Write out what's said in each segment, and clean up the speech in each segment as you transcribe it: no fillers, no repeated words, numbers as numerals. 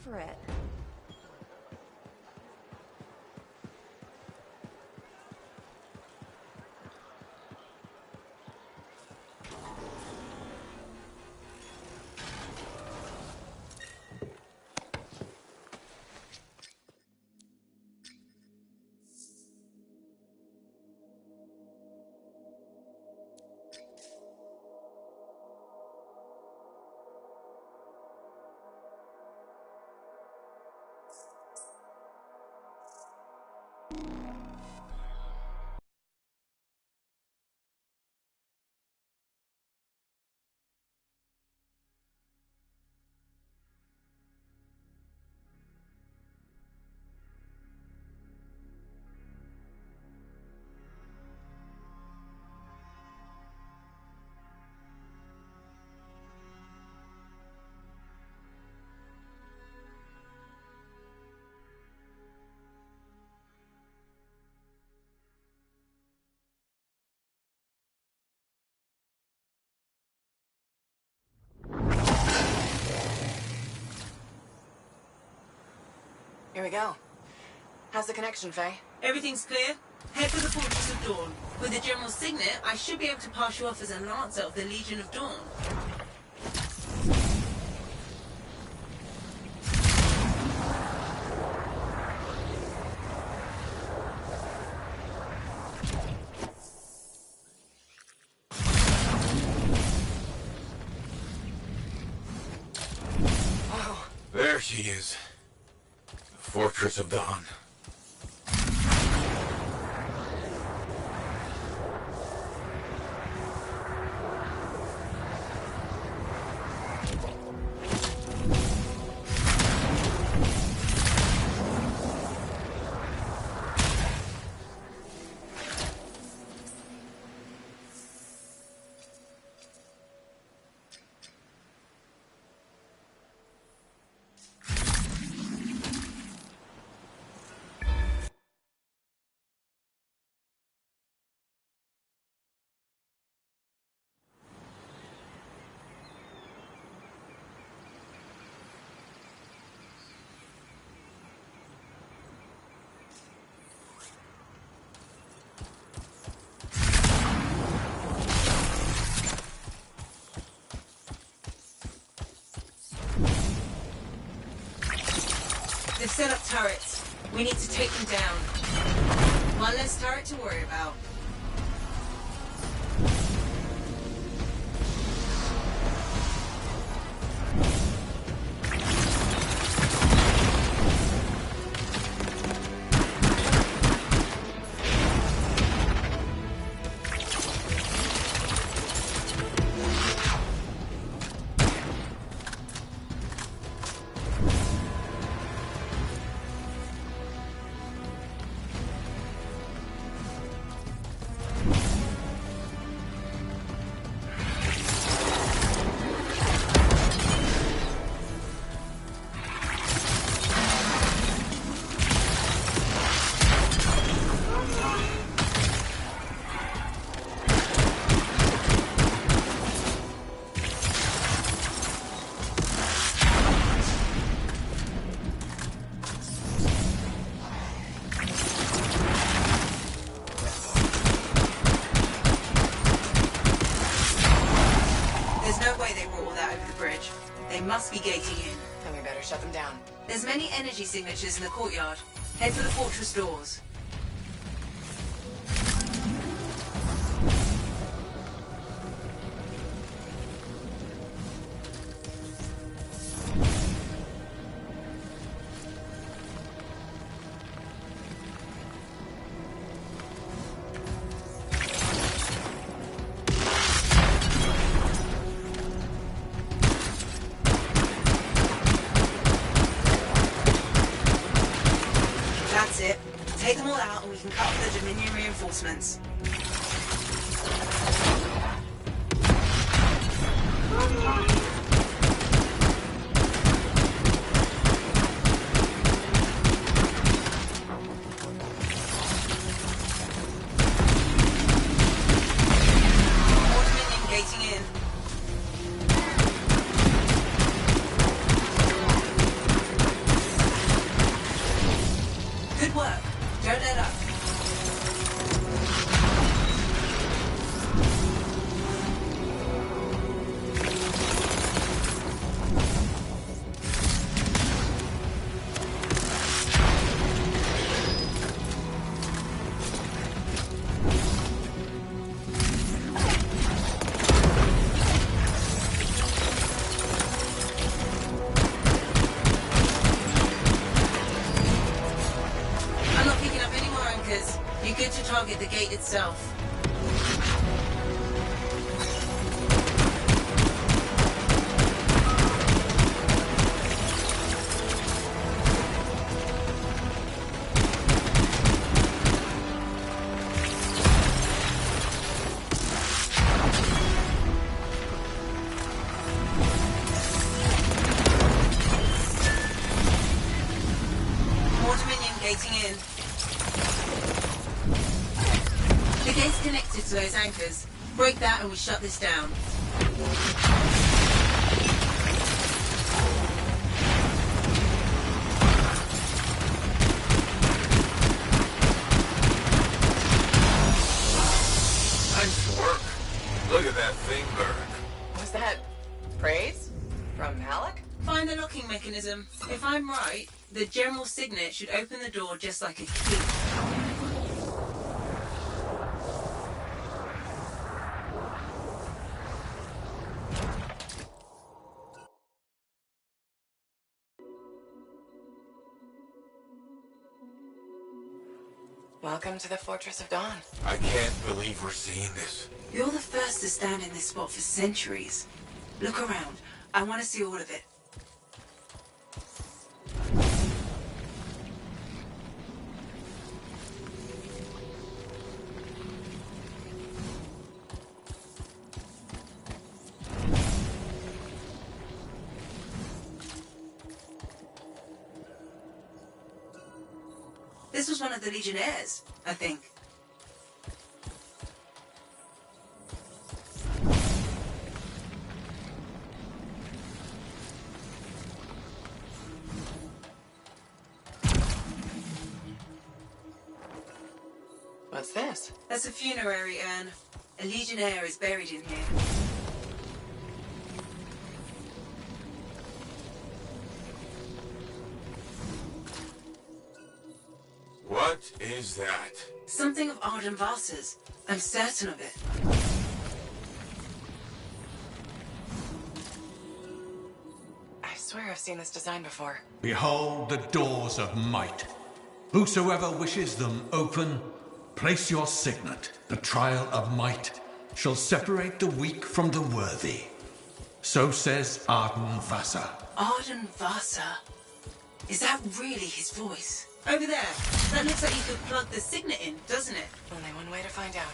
for it. Here we go. How's the connection, Faye? Everything's clear. Head for the Fortress of Dawn. With the General's signet, I should be able to pass you off as a Lancer of the Legion of Dawn. Whoa. There she is. The Fortress of Dawn. They've set up turrets. We need to take them down. One less turret to worry about. Must be gating in. Then we better shut them down. There's many energy signatures in the courtyard. Head for the fortress doors. Take them all out and we can cut off the Dominion reinforcements. More Dominion gating in. work. Don't let up. Target the gate itself. More Dominion gating in. The gate's connected to those anchors. Break that and we shut this down. Nice work. Look at that thing burn. Was that praise? From Halleck? Find the locking mechanism. If I'm right, the general signet should open the door just like a key. Welcome to the Fortress of Dawn. I can't believe we're seeing this. You're the first to stand in this spot for centuries. Look around. I want to see all of it. This was one of the Legionnaires, I think. What's this? That's a funerary urn. A Legionnaire is buried in here. What is that? Something of Arden Vasa's. I'm certain of it. I swear I've seen this design before. Behold the doors of might. Whosoever wishes them open, place your signet. The trial of might shall separate the weak from the worthy. So says Arden Vasa. Arden Vasa? Is that really his voice? Over there. That looks like you could plug the signet in, doesn't it? Only one way to find out.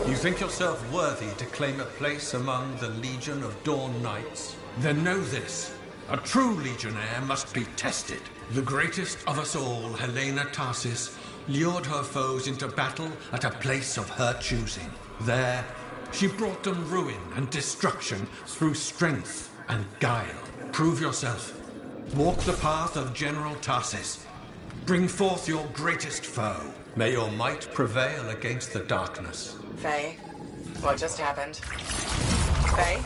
You think yourself worthy to claim a place among the Legion of Dawn Knights? Then know this. A true Legionnaire must be tested. The greatest of us all, Helena Tarsis, lured her foes into battle at a place of her choosing. There, she brought them ruin and destruction through strength and guile. Prove yourself. Walk the path of General Tarsis. Bring forth your greatest foe. May your might prevail against the darkness. Faye, what just happened? Faye?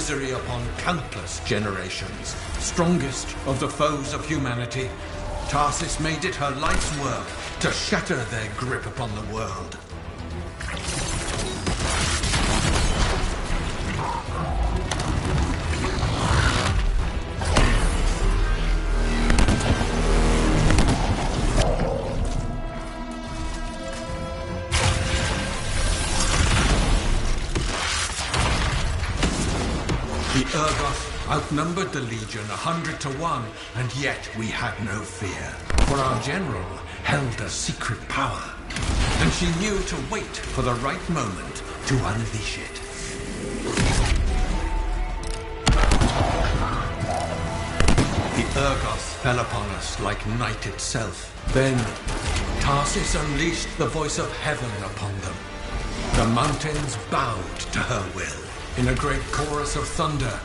misery upon countless generations. Strongest of the foes of humanity, Tarsis made it her life's work to shatter their grip upon the world. The Urgoth outnumbered the Legion 100 to 1, and yet we had no fear. For our general held a secret power, and she knew to wait for the right moment to unleash it. The Urgoth fell upon us like night itself. Then Tarsis unleashed the voice of heaven upon them. The mountains bowed to her will. In a great chorus of thunder,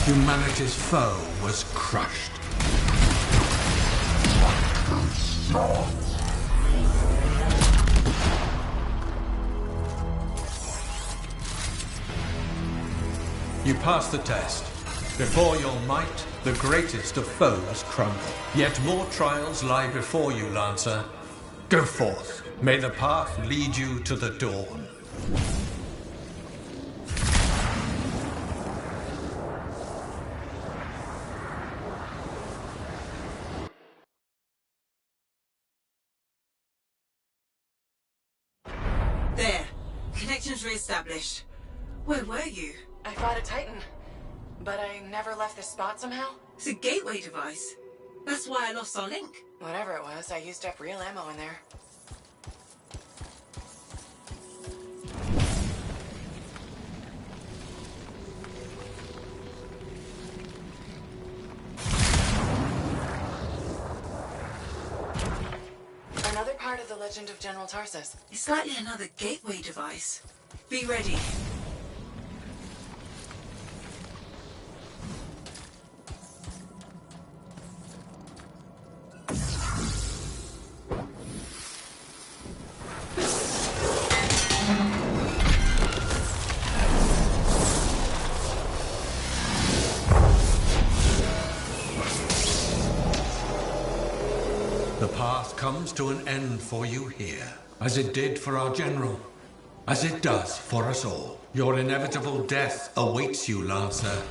humanity's foe was crushed. You passed the test. Before your might, the greatest of foes crumble. Yet more trials lie before you, Lancer. Go forth. May the path lead you to the dawn. There. Connections re-established. Where were you? I fought a Titan, but I never left this spot somehow. It's a gateway device. That's why I lost our link. Whatever it was, I used up real ammo in there. Another part of the legend of General Tarsis. It's likely another gateway device. Be ready. The path comes to an end for you here, as it did for our general, as it does for us all. Your inevitable death awaits you, Lancer.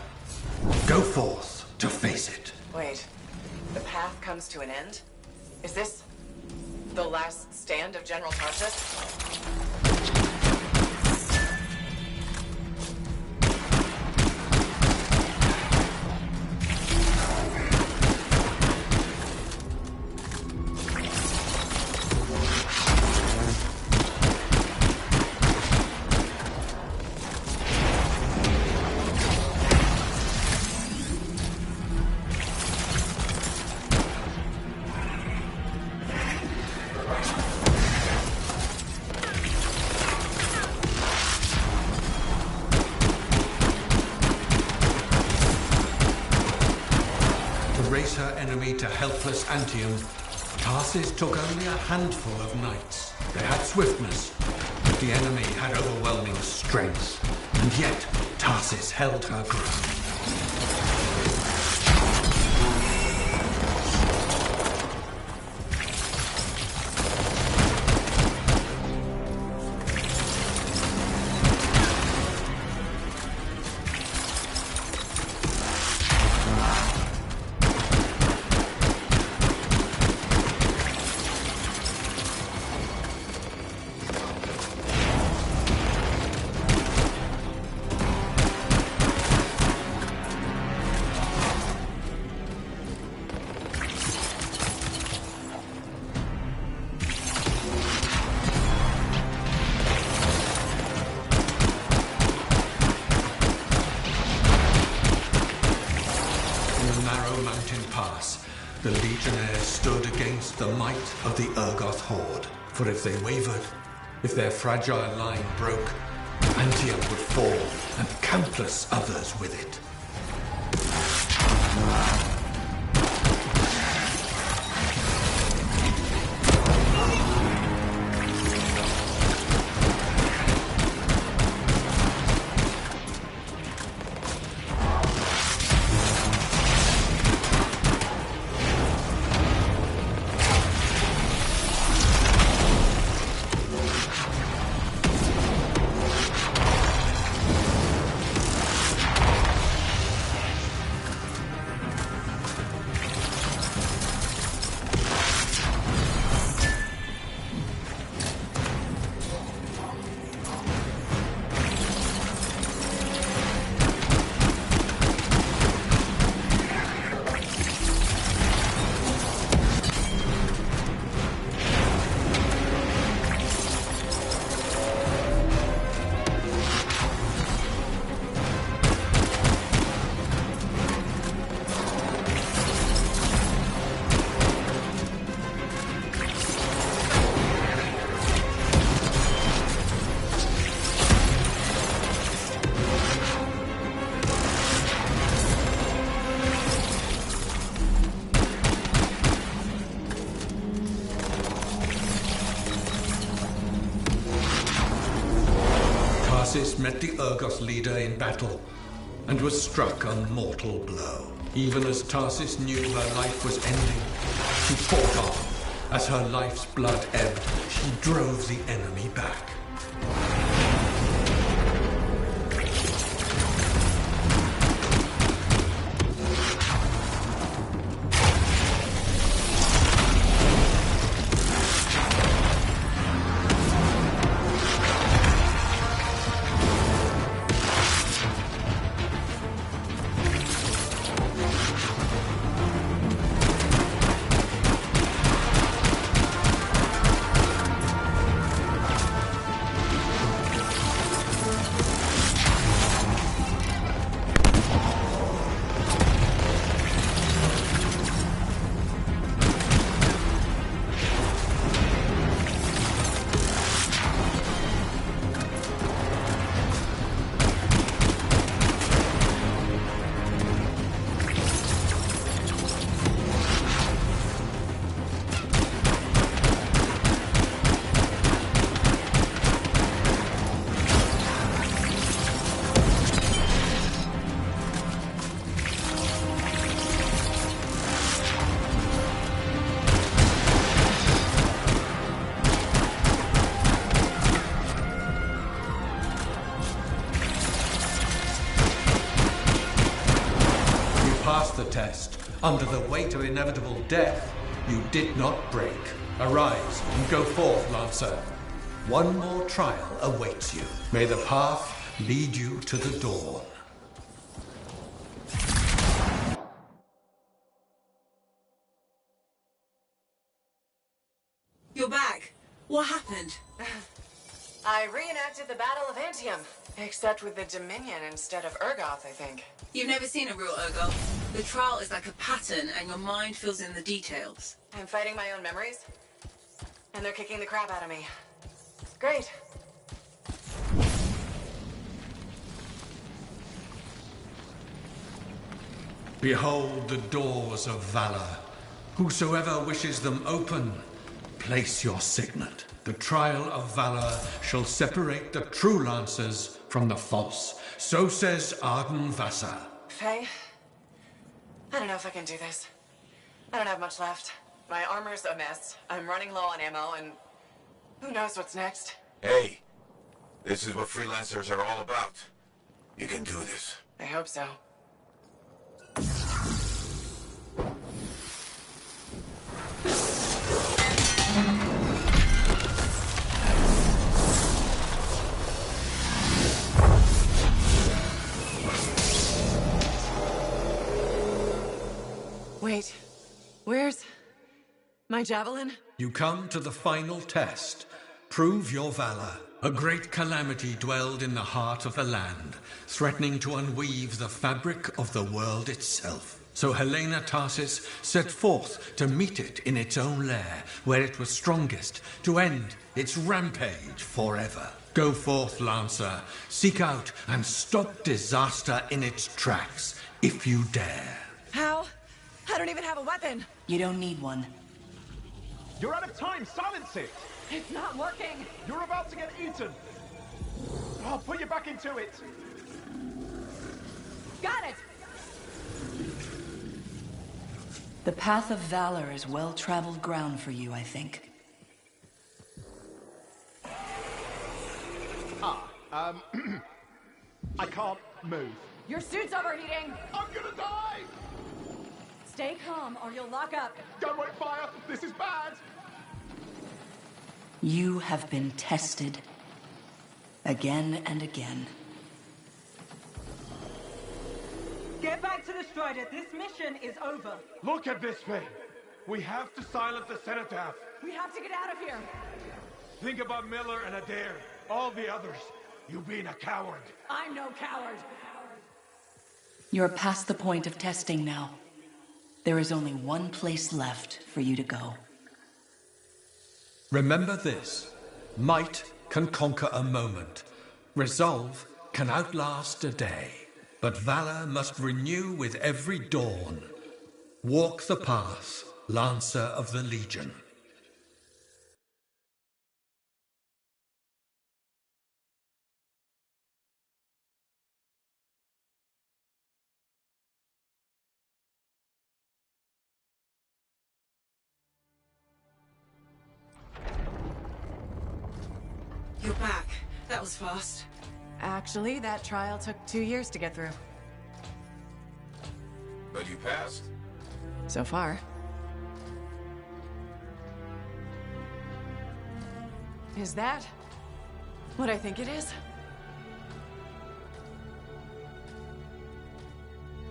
Go forth to face it. Wait, the path comes to an end? Is this the last stand of General Tarsis? Race her enemy to helpless Anthem, Tarsis took only a handful of knights. They had swiftness, but the enemy had overwhelming strength, and yet Tarsis held her ground. The Legionnaires stood against the might of the Urgoth horde. For if they wavered, if their fragile line broke, Anthem would fall, and countless others with it. trust leader in battle, and was struck a mortal blow. Even as Tarsis knew her life was ending, she fought on. As her life's blood ebbed, she drove the enemy back. The test. Under the weight of inevitable death, you did not break. Arise and go forth, Lancer. One more trial awaits you. May the path lead you to the dawn. You're back. What happened? I reenacted the Battle of Anthem, except with the Dominion instead of Urgoth, I think. You've never seen a real Urgoth. The trial is like a pattern, and your mind fills in the details. I'm fighting my own memories, and they're kicking the crap out of me. Great. Behold the doors of valor. Whosoever wishes them open, place your signet. The trial of valor shall separate the true lancers from the false. So says Arden Vassa. Faye, I don't know if I can do this. I don't have much left. My armor's a mess. I'm running low on ammo, and who knows what's next? Hey, this is what freelancers are all about. You can do this. I hope so. Wait, where's my javelin? You come to the final test. Prove your valor. A great calamity dwelled in the heart of the land, threatening to unweave the fabric of the world itself. So Helena Tarsis set forth to meet it in its own lair, where it was strongest, to end its rampage forever. Go forth, Lancer. Seek out and stop disaster in its tracks, if you dare. How? I don't even have a weapon. You don't need one. You're out of time! Silence it! It's not working. You're about to get eaten! I'll put you back into it! Got it! The path of valor is well-traveled ground for you, I think. I can't move. Your suit's overheating! I'm gonna die! Stay calm or you'll lock up. Don't wait fire! This is bad! You have been tested. Again and again. Get back to the Strider. This mission is over. Look at this thing! We have to silence the Cenotaph. We have to get out of here. Think about Miller and Adair. All the others. You being a coward. I'm no coward. You're past the point of testing now. There is only one place left for you to go. Remember this. Might can conquer a moment. Resolve can outlast a day. But valor must renew with every dawn. Walk the path, Lancer of the Legion. was fast. Actually, that trial took 2 years to get through. But you passed. So far. Is that what I think it is?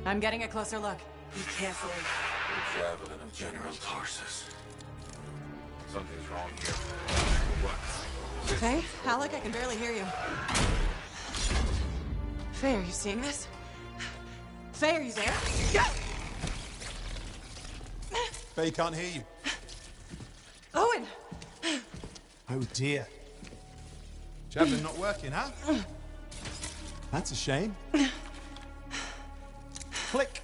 I'm getting a closer look. Be careful. The javelin of General Tarsus. Something's wrong here. What? Faye? Alec, I can barely hear you. Faye, are you seeing this? Faye, are you there? Faye can't hear you. Owen! Oh dear. Javelin not working, huh? That's a shame. Click.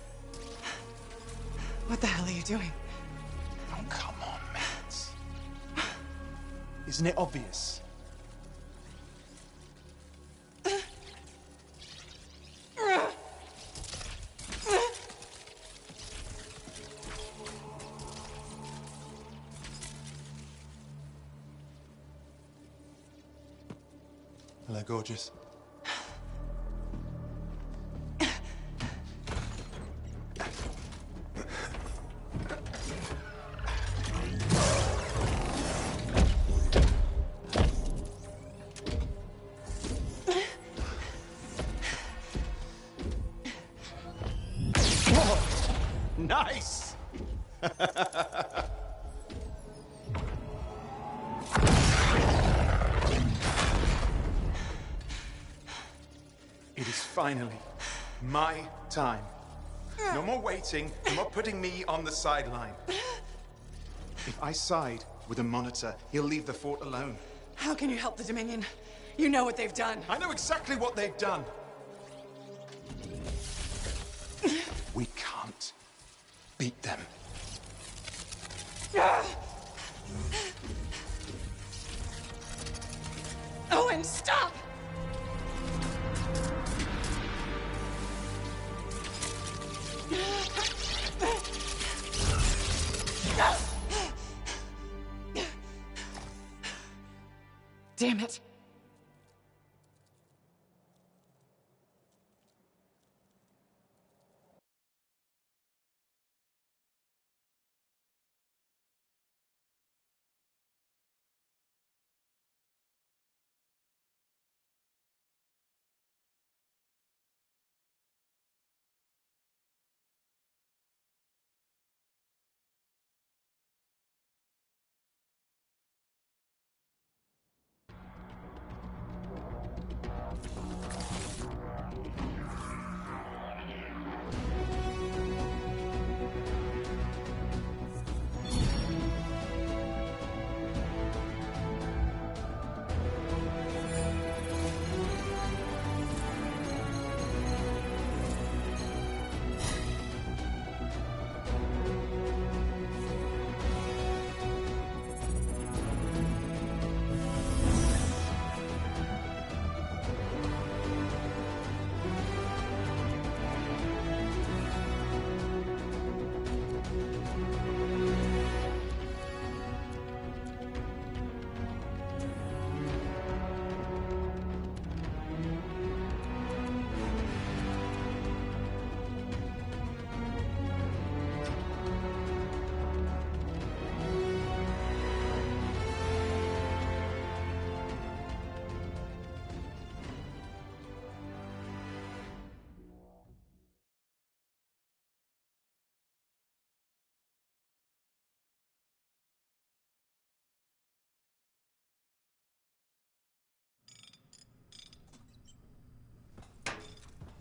What the hell are you doing? Oh, come on, Matt. Isn't it obvious? Hello, gorgeous. Nice! It is finally my time. No more waiting, no more putting me on the sideline. If I side with a monitor, he'll leave the fort alone. How can you help the Dominion? You know what they've done. I know exactly what they've done. We can't beat them. Owen, stop! Damn it.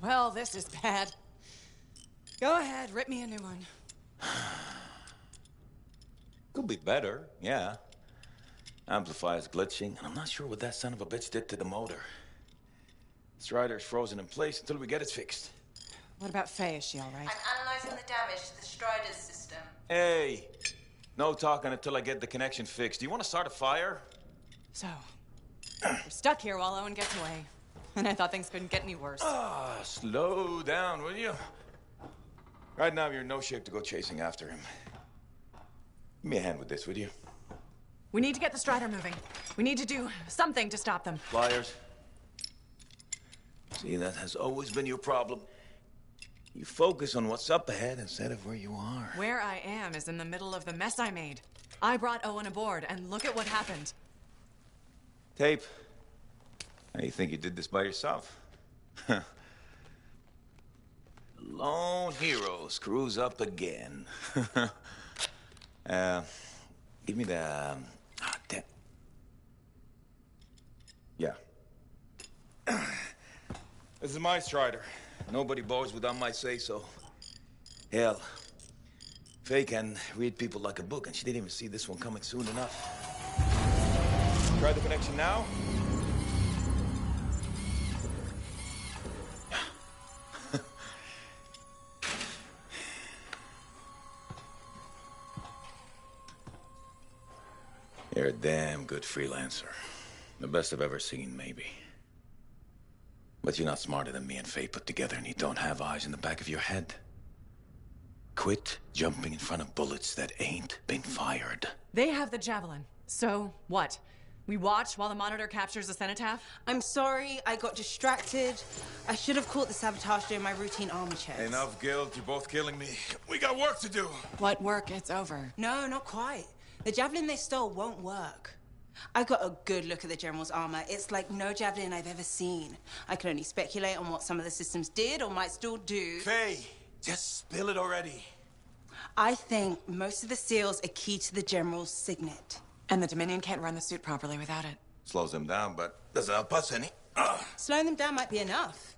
Well, this is bad. Go ahead, rip me a new one. Could be better, yeah. Amplifier's glitching, and I'm not sure what that son of a bitch did to the motor. Strider's frozen in place until we get it fixed. What about Faye? Is she all right? I'm analyzing the damage to the Strider's system. Hey, no talking until I get the connection fixed. Do you want to start a fire? So, we're stuck here while Owen gets away. And I thought things couldn't get any worse. Slow down, will you? Right now, you're in no shape to go chasing after him. Give me a hand with this, would you? We need to get the Strider moving. We need to do something to stop them. Flyers? See, that has always been your problem. You focus on what's up ahead instead of where you are. Where I am is in the middle of the mess I made. I brought Owen aboard, and look at what happened. Tape. Now you think you did this by yourself? Lone hero screws up again. Give me the... damn. Yeah. This is my Strider. Nobody boards without my say-so. Hell, Faye can read people like a book, and she didn't even see this one coming soon enough. Try the connection now. You're a damn good freelancer. The best I've ever seen, maybe. But you're not smarter than me and Faye put together, and you don't have eyes in the back of your head. Quit jumping in front of bullets that ain't been fired. They have the javelin. So, what? We watch while the monitor captures the cenotaph? I'm sorry, I got distracted. I should have caught the sabotage during my routine armor checks. Enough guilt, you're both killing me. We got work to do. What work? It's over. No, not quite. The javelin they stole won't work. I got a good look at the General's armor. It's like no javelin I've ever seen. I can only speculate on what some of the systems did or might still do. Faye, just spill it already. I think most of the seals are key to the General's signet. And the Dominion can't run the suit properly without it. Slows them down, but doesn't help us any. Slowing them down might be enough.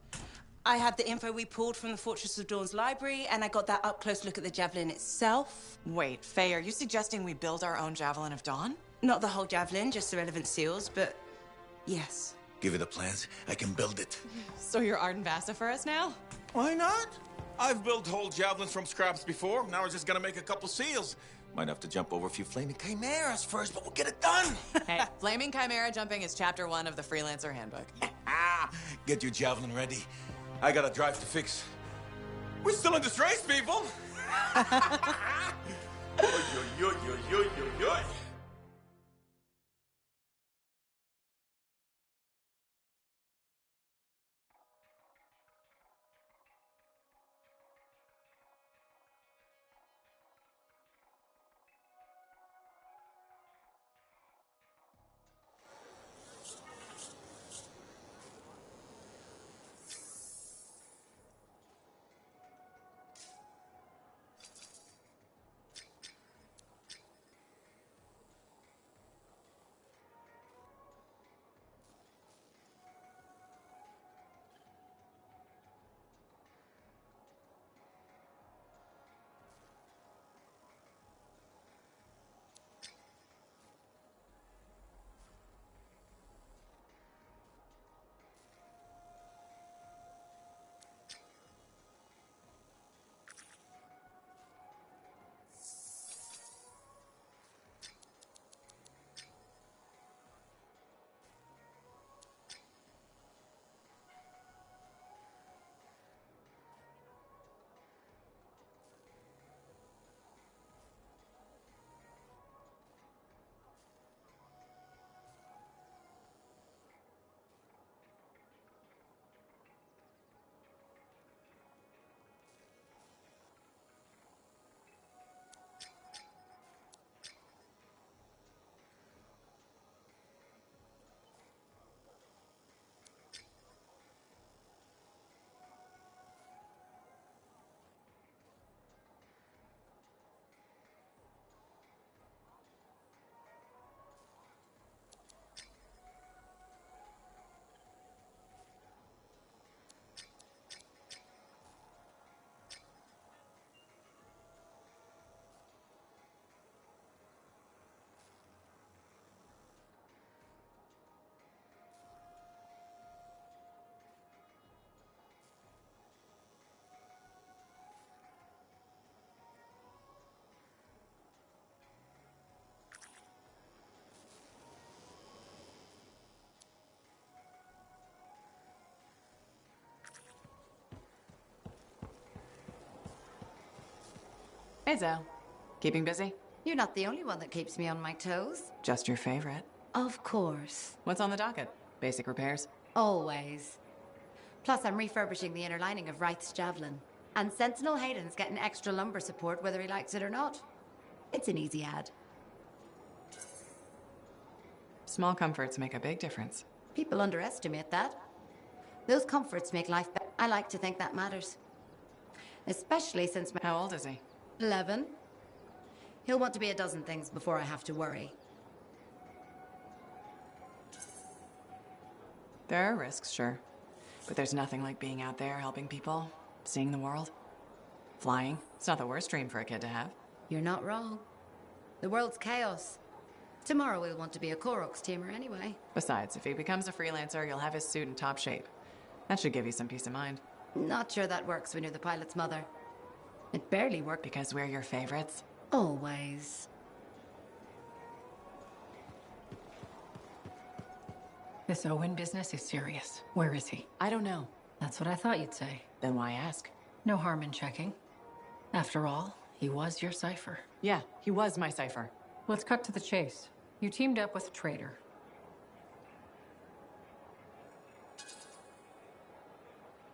I have the info we pulled from the Fortress of Dawn's library, and I got that up-close look at the javelin itself. Wait, Faye, are you suggesting we build our own Javelin of Dawn? Not the whole javelin, just the relevant seals, but yes. Give you the plans, I can build it. So you're Arden Vasta for us now? Why not? I've built whole javelins from scraps before. Now we're just gonna make a couple seals. Might have to jump over a few flaming chimeras first, but we'll get it done. Hey, flaming chimera jumping is chapter 1 of the Freelancer Handbook. Get your javelin ready. I got a drive to fix. We're still in this race, people. Oy, oy, oy, oy, oy, oy, oy. Hey, Zoe. Keeping busy? You're not the only one that keeps me on my toes. Just your favorite. Of course. What's on the docket? Basic repairs? Always. Plus, I'm refurbishing the inner lining of Wraith's javelin. And Sentinel Hayden's getting extra lumber support whether he likes it or not. It's an easy ad. Small comforts make a big difference. People underestimate that. Those comforts make life better. I like to think that matters. Especially since my... How old is he? 11. He'll want to be a dozen things before I have to worry. There are risks, sure. But there's nothing like being out there helping people, seeing the world. Flying. It's not the worst dream for a kid to have. You're not wrong. The world's chaos. Tomorrow we'll want to be a Koroks teamer anyway. Besides, if he becomes a freelancer, you'll have his suit in top shape. That should give you some peace of mind. Not sure that works when you're the pilot's mother. It barely worked. Because we're your favorites? Always. This Owen business is serious. Where is he? I don't know. That's what I thought you'd say. Then why ask? No harm in checking. After all, he was your cipher. Yeah, he was my cipher. Let's cut to the chase. You teamed up with a traitor.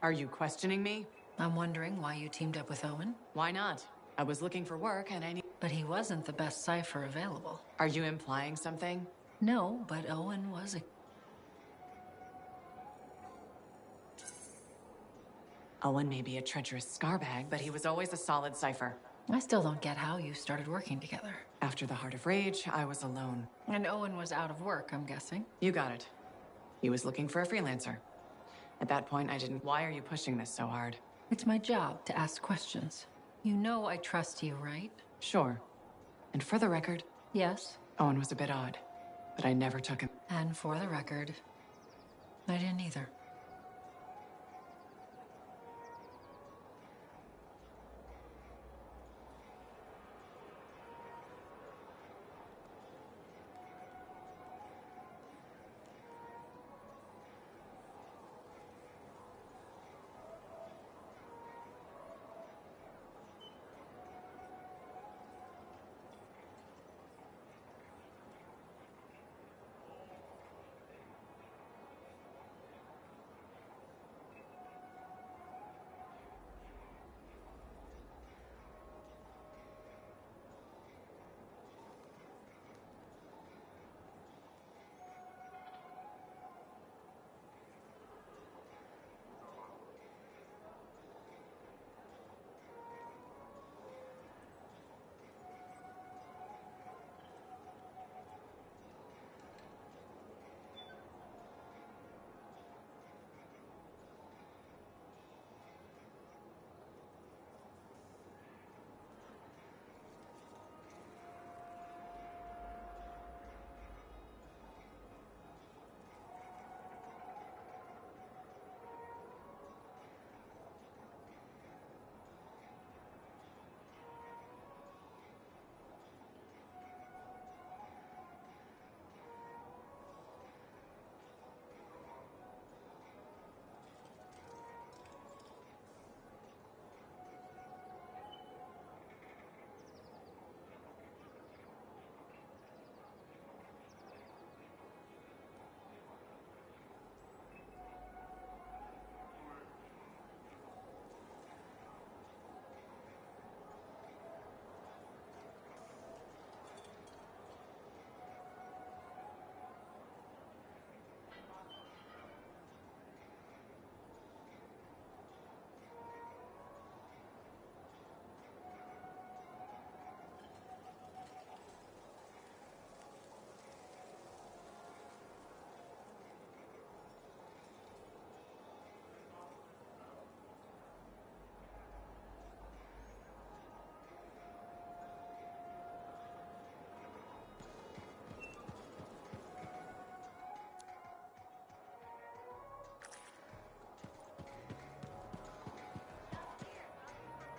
Are you questioning me? I'm wondering why you teamed up with Owen. Why not? I was looking for work and I need... But he wasn't the best cipher available. Are you implying something? No, but Owen was a... Owen may be a treacherous scarbag, but he was always a solid cipher. I still don't get how you started working together. After the Heart of Rage, I was alone. And Owen was out of work, I'm guessing. You got it. He was looking for a freelancer. At that point, I didn't... Why are you pushing this so hard? It's my job to ask questions. You know I trust you, right? Sure. And for the record... Yes? Owen was a bit odd, but I never took him. And for the record, I didn't either.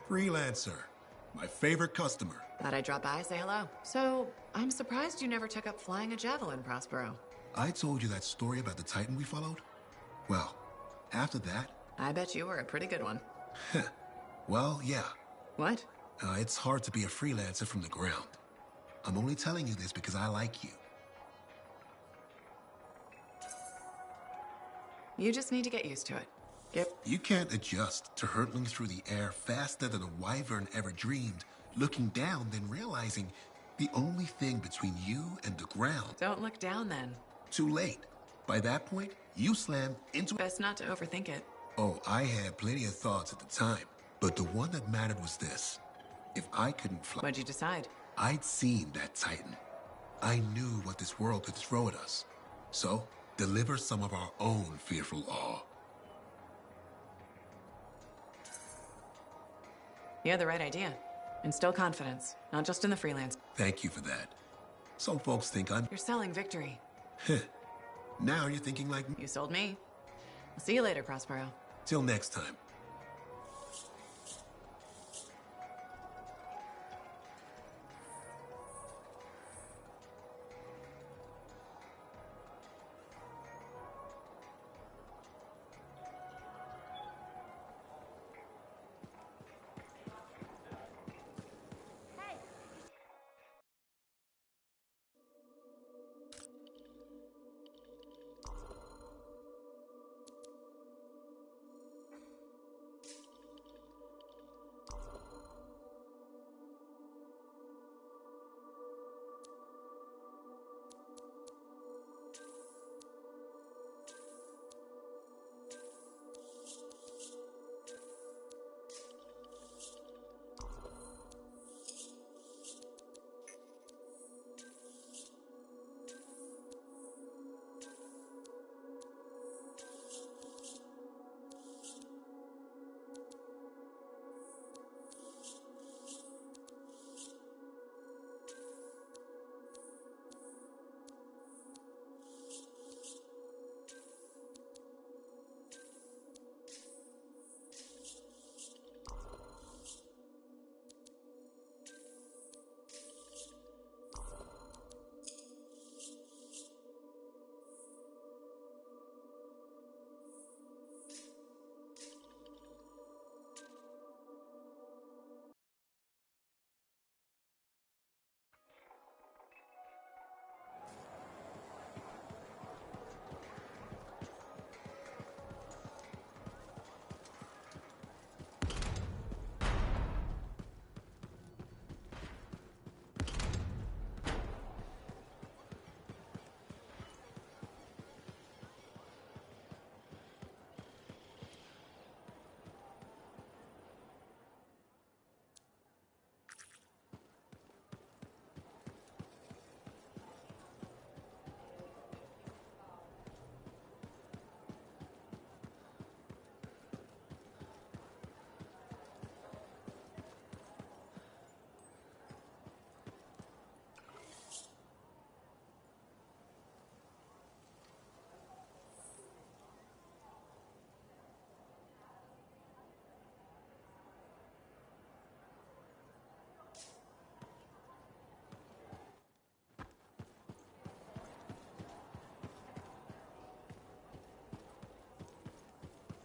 Freelancer. My favorite customer. Thought I'd drop by, say hello. So, I'm surprised you never took up flying a javelin, Prospero. I told you that story about the Titan we followed? Well, after that... I bet you were a pretty good one. Well, yeah. What? It's hard to be a freelancer from the ground. I'm only telling you this because I like you. You just need to get used to it. Yep. You can't adjust to hurtling through the air faster than a wyvern ever dreamed, looking down, then realizing the only thing between you and the ground. Don't look down then. Too late. By that point, you slammed into... Best not to overthink it. Oh, I had plenty of thoughts at the time, but the one that mattered was this. If I couldn't fly... What'd you decide? I'd seen that Titan. I knew what this world could throw at us. So, deliver some of our own fearful awe. You had the right idea. Instill confidence, not just in the freelance. Thank you for that. Some folks think I'm... You're selling victory. Now you're thinking like... You sold me. I'll see you later, Prospero. Till next time.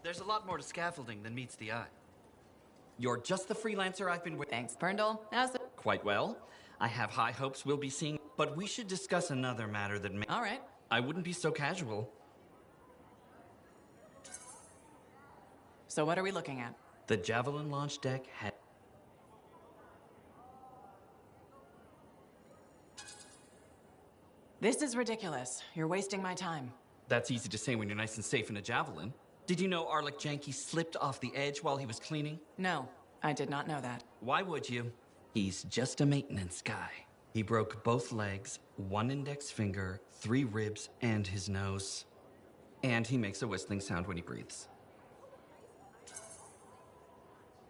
There's a lot more to scaffolding than meets the eye. You're just the freelancer I've been with. Thanks, Brindle. How's it? Quite well. I have high hopes we'll be seeing, but we should discuss another matter that may... All right. I wouldn't be so casual. So what are we looking at? The Javelin launch deck had... This is ridiculous. You're wasting my time. That's easy to say when you're nice and safe in a Javelin. Did you know Arlik Janky slipped off the edge while he was cleaning? No, I did not know that. Why would you? He's just a maintenance guy. He broke both legs, one index finger, 3 ribs, and his nose. And he makes a whistling sound when he breathes.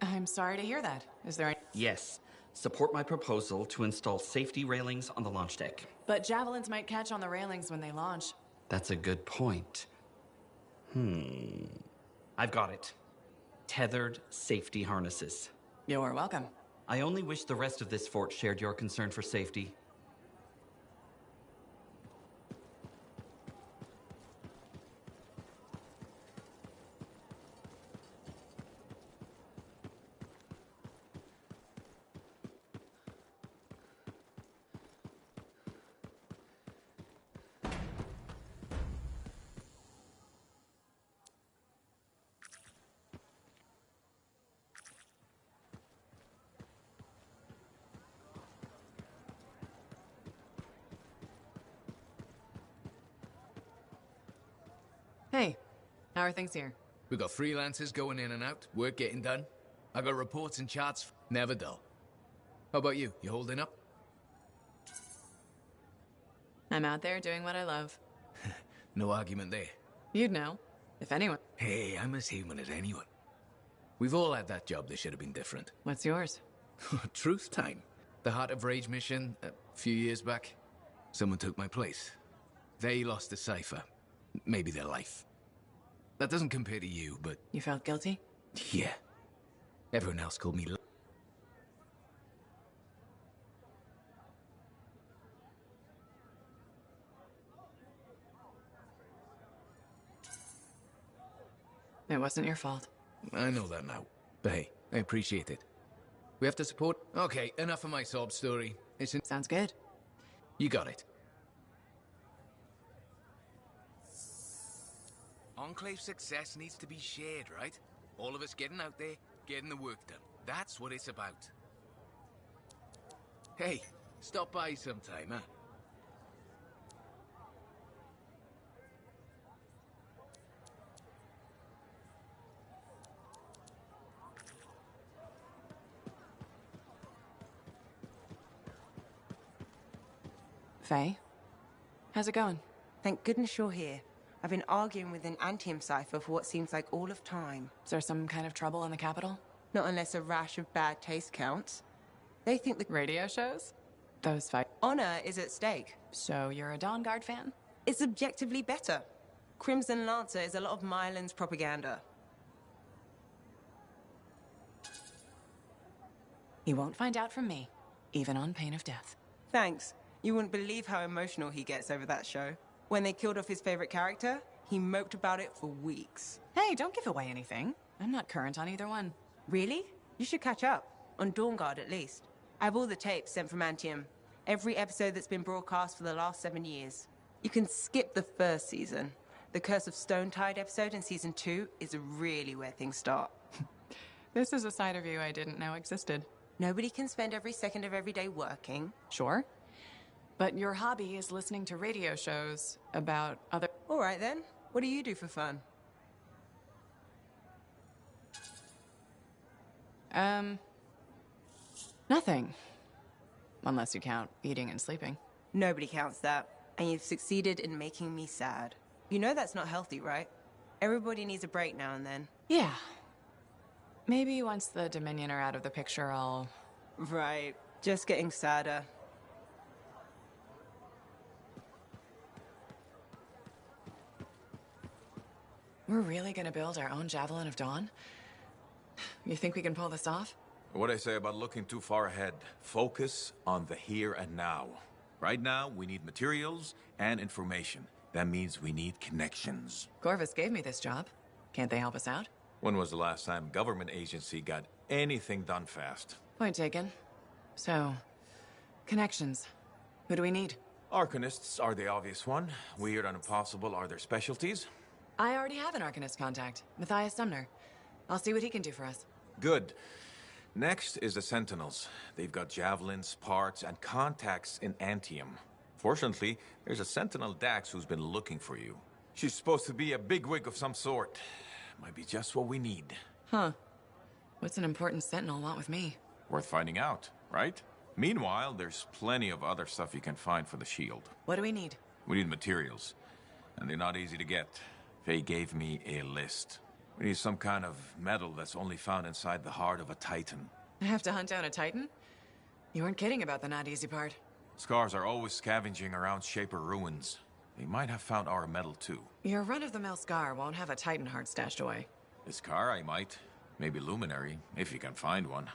I'm sorry to hear that. Is there any... Yes. Support my proposal to install safety railings on the launch deck. But javelins might catch on the railings when they launch. That's a good point. I've got it. Tethered safety harnesses. You're welcome. I only wish the rest of this fort shared your concern for safety. Hey, how are things here? We got freelancers going in and out, work getting done. I got reports and charts, never dull. How about you? You holding up? I'm out there doing what I love. No argument there. You'd know, if anyone. Hey, I'm as human as anyone. We've all had that job that should have been different. What's yours? Truth time. The Heart of Rage mission, a few years back. Someone took my place. They lost a cipher. Maybe their life. That doesn't compare to you, but... You felt guilty? Yeah. Everyone else called me... It wasn't your fault. I know that now. But hey, I appreciate it. We have to support... Okay, enough of my sob story. Sounds good. You got it. Enclave success needs to be shared, right? All of us getting out there, getting the work done. That's what it's about. Hey, stop by sometime, huh? Faye? How's it going? Thank goodness you're here. I've been arguing with an Anthem cipher for what seems like all of time. Is there some kind of trouble in the capital? Not unless a rash of bad taste counts. They think the radio shows? Those fight. Honor is at stake. So you're a Dawn Guard fan? It's objectively better. Crimson Lancer is a lot of Mylan's propaganda. He won't find out from me, even on pain of death. Thanks. You wouldn't believe how emotional he gets over that show. When they killed off his favorite character, he moped about it for weeks. Hey, don't give away anything. I'm not current on either one. Really? You should catch up. On Dawn Guard, at least. I have all the tapes sent from Anthem. Every episode that's been broadcast for the last 7 years. You can skip the first season. The Curse of Stone Tide episode in season 2 is really where things start. This is a side of you I didn't know existed. Nobody can spend every second of every day working. Sure. But your hobby is listening to radio shows about other... All right, then. What do you do for fun? Nothing. Unless you count eating and sleeping. Nobody counts that. And you've succeeded in making me sad. You know that's not healthy, right? Everybody needs a break now and then. Yeah. Maybe once the Dominion are out of the picture, I'll... Right. Just getting sadder. We're really gonna build our own Javelin of Dawn? You think we can pull this off? What I say about looking too far ahead. Focus on the here and now. Right now, we need materials and information. That means we need connections. Corvus gave me this job. Can't they help us out? When was the last time a government agency got anything done fast? Point taken. So, connections. Who do we need? Arcanists are the obvious one. Weird and impossible are their specialties. I already have an Arcanist contact, Matthias Sumner. I'll see what he can do for us. Good. Next is the Sentinels. They've got javelins, parts, and contacts in Anthem. Fortunately, there's a Sentinel Dax who's been looking for you. She's supposed to be a bigwig of some sort. Might be just what we need. Huh. What's an important Sentinel want with me? Worth finding out, right? Meanwhile, there's plenty of other stuff you can find for the shield. What do we need? We need materials. And they're not easy to get. Faye gave me a list. We need some kind of metal that's only found inside the heart of a Titan. I have to hunt down a Titan? You weren't kidding about the not easy part. Scars are always scavenging around Shaper ruins. They might have found our metal too. Your run-of-the-mill Scar won't have a Titan heart stashed away. The Scar I might. Maybe Luminary, if you can find one.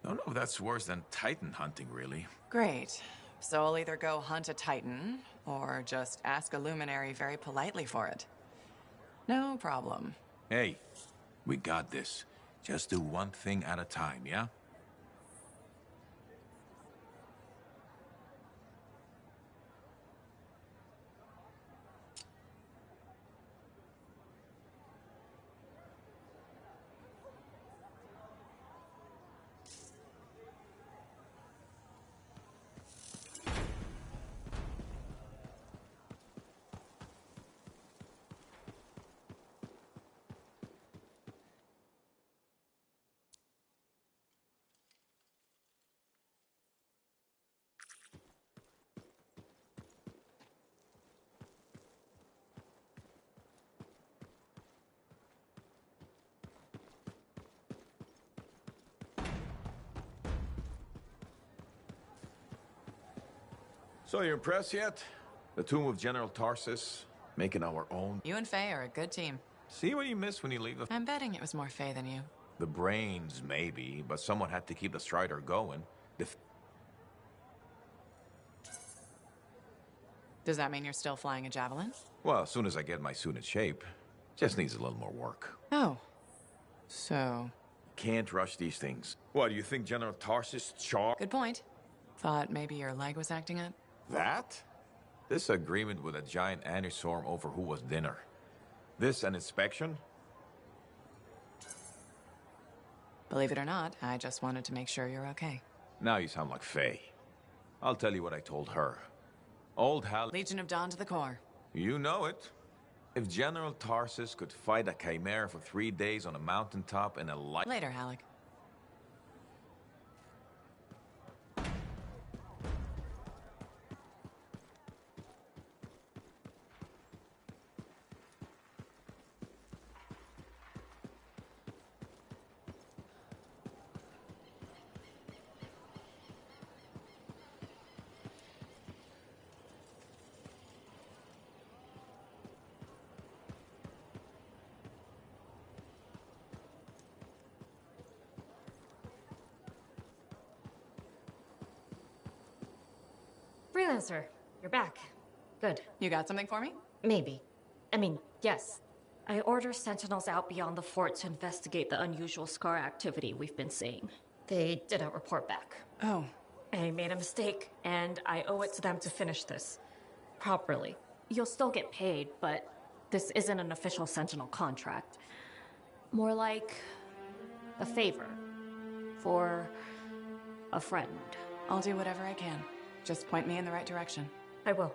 Don't know if that's worse than Titan hunting, really. Great. So I'll either go hunt a Titan, or just ask a Luminary very politely for it. No problem. Hey, we got this. Just do one thing at a time, yeah? So you impressed yet? The tomb of General Tarsus, making our own. You and Faye are a good team. See what you miss when you leave the... I'm betting it was more Faye than you. The brains, maybe, but someone had to keep the Strider going. Does that mean you're still flying a Javelin? Well, as soon as I get my suit in shape. Just needs a little more work. Oh. So... Can't rush these things. What, do you think General Tarsus Good point. Thought maybe your leg was acting up? That? This agreement with a giant anistorm over who was dinner. This an inspection? Believe it or not, I just wanted to make sure you're okay. Now you sound like Faye. I'll tell you what I told her. Old Hal... Legion of Dawn to the core. You know it. If General Tarsus could fight a chimera for 3 days on a mountaintop in a light... Later, Halleck. Freelancer, you're back. Good. You got something for me? Maybe. I mean, yes. I ordered sentinels out beyond the fort to investigate the unusual scar activity we've been seeing. They didn't report back. Oh. I made a mistake, and I owe it to them to finish this properly. You'll still get paid, but this isn't an official sentinel contract. More like a favor for a friend. I'll do whatever I can. Just point me in the right direction. I will.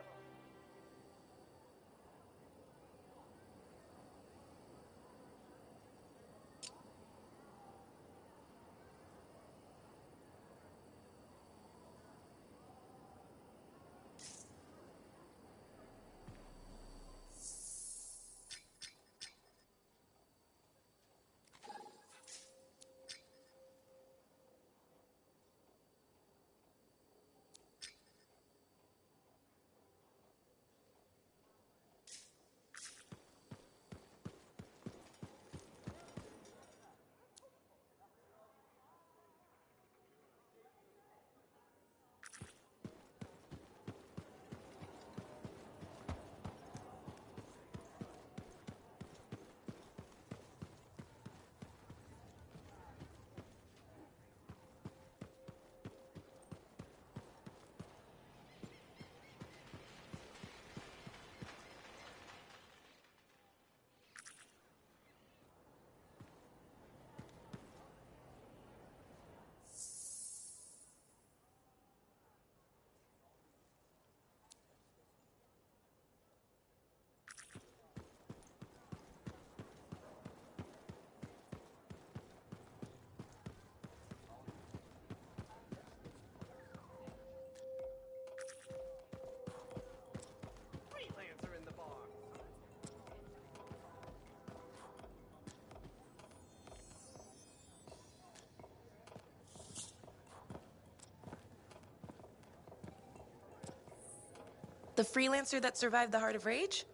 The freelancer that survived the Heart of Rage?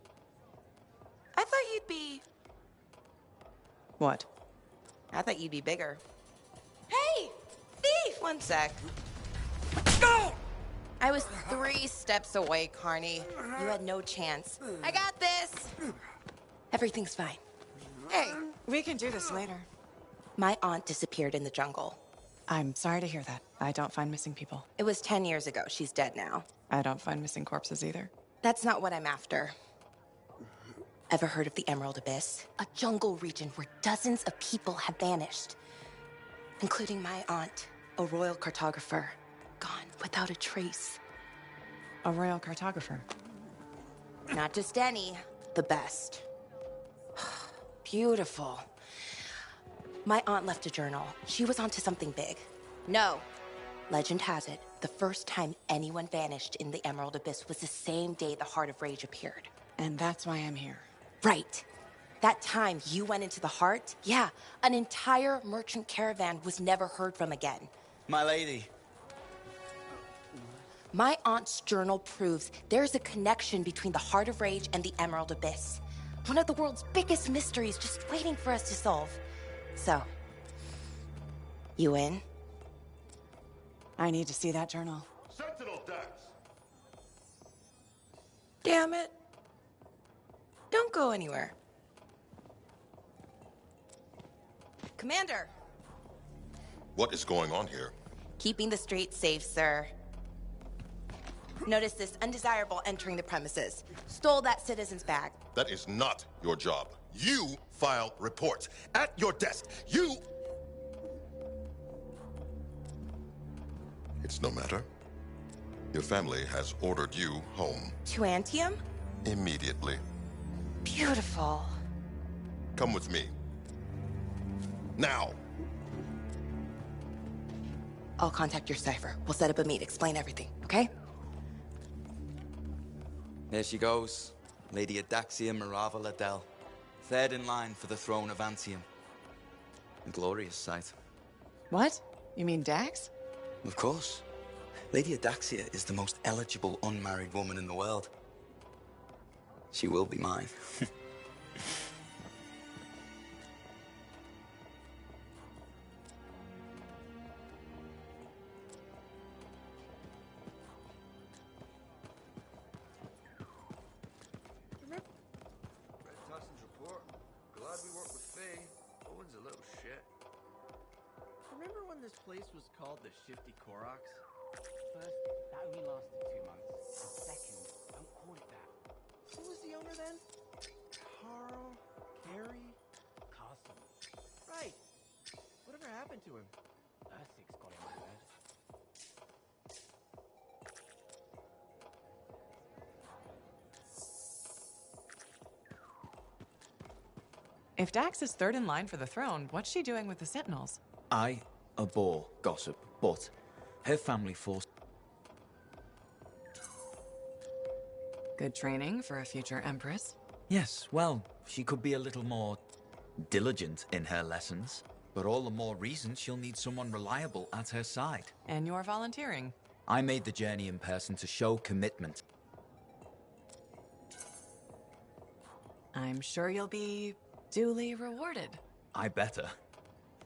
I thought you'd be... What? I thought you'd be bigger. Hey! Thief! One sec. I was 3 steps away, Carney. You had no chance. I got this! Everything's fine. Hey, we can do this later. My aunt disappeared in the jungle. I'm sorry to hear that. I don't find missing people. It was 10 years ago. She's dead now. I don't find missing corpses either. That's not what I'm after. Ever heard of the Emerald Abyss? A jungle region where dozens of people have vanished. Including my aunt, a royal cartographer. Gone without a trace. A royal cartographer? Not just any, the best. Beautiful. My aunt left a journal. She was onto something big. No. Legend has it, the first time anyone vanished in the Emerald Abyss was the same day the Heart of Rage appeared. And that's why I'm here. Right. That time you went into the Heart, yeah, an entire merchant caravan was never heard from again. My lady. My aunt's journal proves there's a connection between the Heart of Rage and the Emerald Abyss. One of the world's biggest mysteries just waiting for us to solve. So, you in? I need to see that journal. Sentinel Dax! Damn it. Don't go anywhere. Commander! What is going on here? Keeping the streets safe, sir. Notice this undesirable entering the premises. Stole that citizen's bag. That is not your job. You file reports. At your desk, you... It's no matter. Your family has ordered you home. To Anthem? Immediately. Beautiful. Come with me. Now! I'll contact your cipher. We'll set up a meet, explain everything, okay? There she goes. Lady Adaxia Mirava Ladell. Third in line for the throne of Anthem. A glorious sight. What? You mean Dax? Of course. Lady Adaxia is the most eligible unmarried woman in the world. She will be mine. Remember when this place was called the Shifty Koroks? First, that only lasted 2 months. And second, don't call it that. Who was the owner then? Carl? Gary? Carson. Right. Whatever happened to him? Ursix got him, I heard. If Dax is third in line for the throne, what's she doing with the Sentinels? I abhor gossip, but her family forced... Good training for a future empress. Yes, well, she could be a little more diligent in her lessons, but all the more reason she'll need someone reliable at her side. And you're volunteering. I made the journey in person to show commitment. I'm sure you'll be duly rewarded. I better.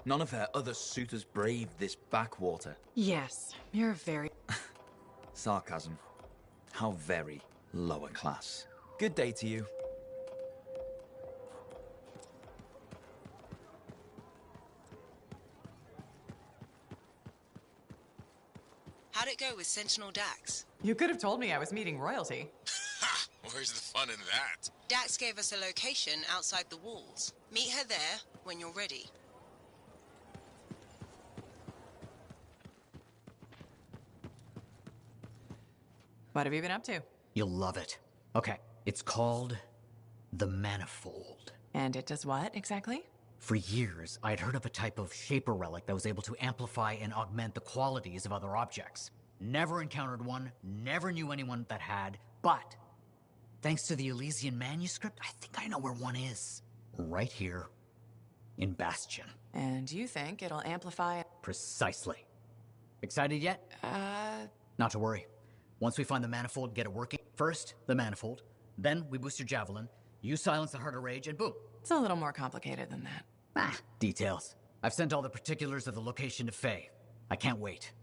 None of her other suitors braved this backwater. Yes, you're very... Sarcasm. How very lower class. Good day to you. How'd it go with Sentinel Dax? You could have told me I was meeting royalty. Ha! Where's the fun in that? Dax gave us a location outside the walls. Meet her there when you're ready. What have you been up to? You'll love it. Okay, it's called the Manifold. And it does what, exactly? For years, I'd heard of a type of shaper relic that was able to amplify and augment the qualities of other objects. Never encountered one, never knew anyone that had, but thanks to the Elysian manuscript, I think I know where one is. Right here, in Bastion. And you think it'll amplify... Precisely. Excited yet? Not to worry. Once we find the Manifold, get it working. First, the Manifold. Then we boost your Javelin. You silence the Heart of Rage, and boom. It's a little more complicated than that. Details. I've sent all the particulars of the location to Faye. I can't wait.